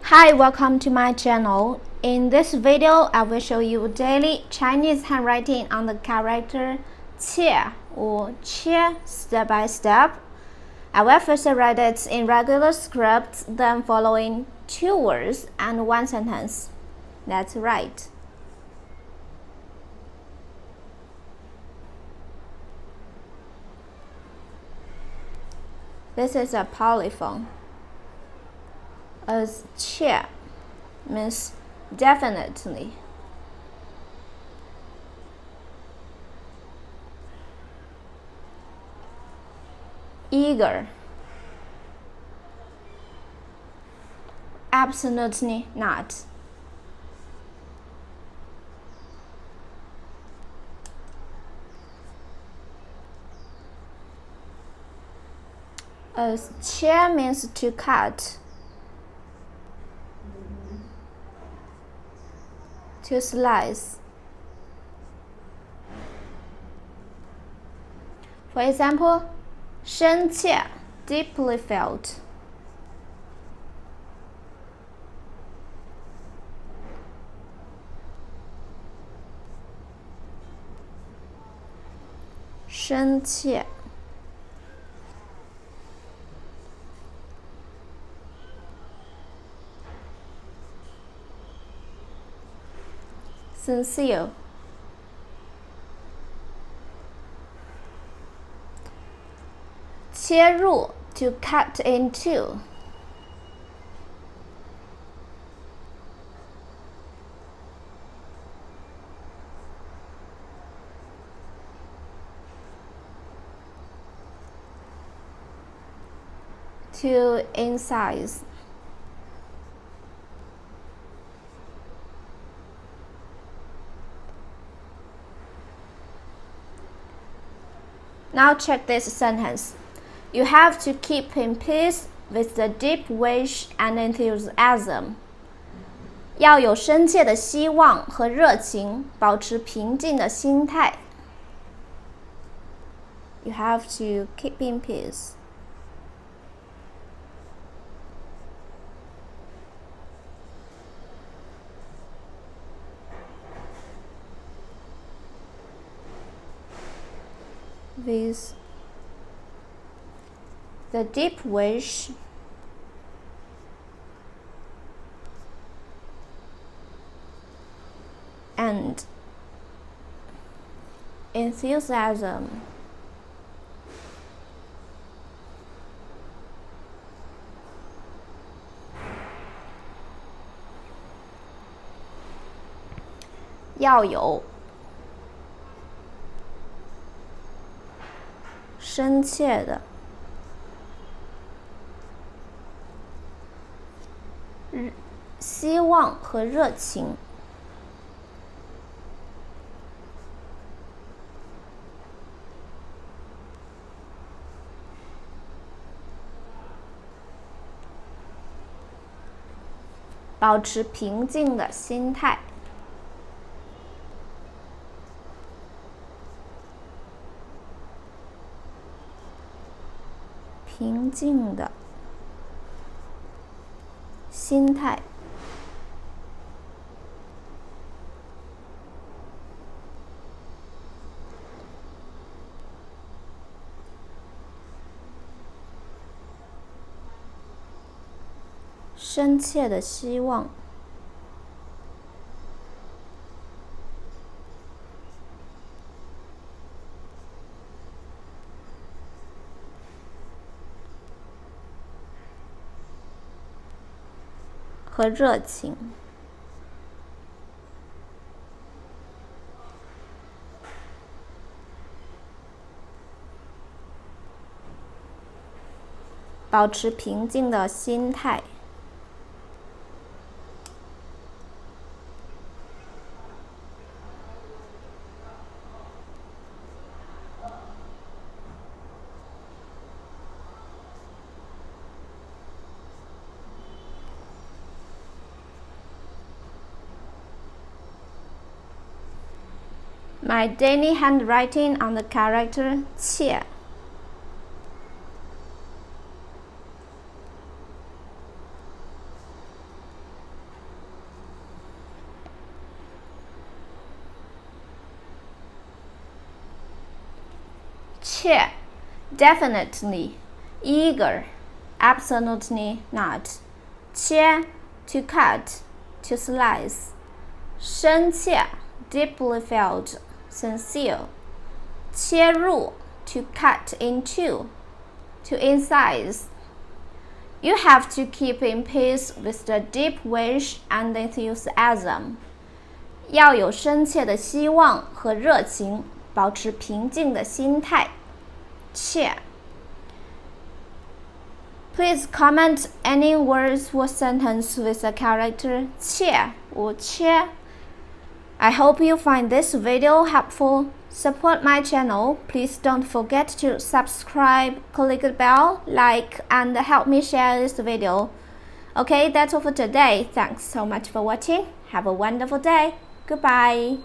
Hi, welcome to my channel. In this video, I will show you daily Chinese handwriting on the character qie or qie step by step. I will first write it in regular script, then following 2 words and 1 sentence. That's right. This is a polyphone. As qie means definitely. Eager. Absolutely not. As qie means to cut. To slice. For example, 深切 deeply felt. Sincere. Sincere. 切入 to cut into. To incise. Now check this sentence. You have to keep in peace with the deep wish and enthusiasm. 要有深切的希望和热情，保持平静的心态。You have to keep in peace. With the deep wish and enthusiasm. Yao you. 深切的希望和热情。保持平静的心态。平静的心态。深切的希望。和热情。保持平静的心态。My daily handwriting on the character qie. 切 definitely, eager, absolutely not. 切 to cut, to slice. 深切 deeply felt, sincere. 切入 to cut into, to incise. You have to keep in pace with the deep wish and enthusiasm. 要有深切的希望和热情，保持平静的心态。切。Please comment any words or sentence with the character 切 or 切。I hope you find this video helpful. Support my channel. Please don't forget to subscribe, click the bell, like, and help me share this video. Okay, that's all for today. Thanks so much for watching. Have a wonderful day. Goodbye.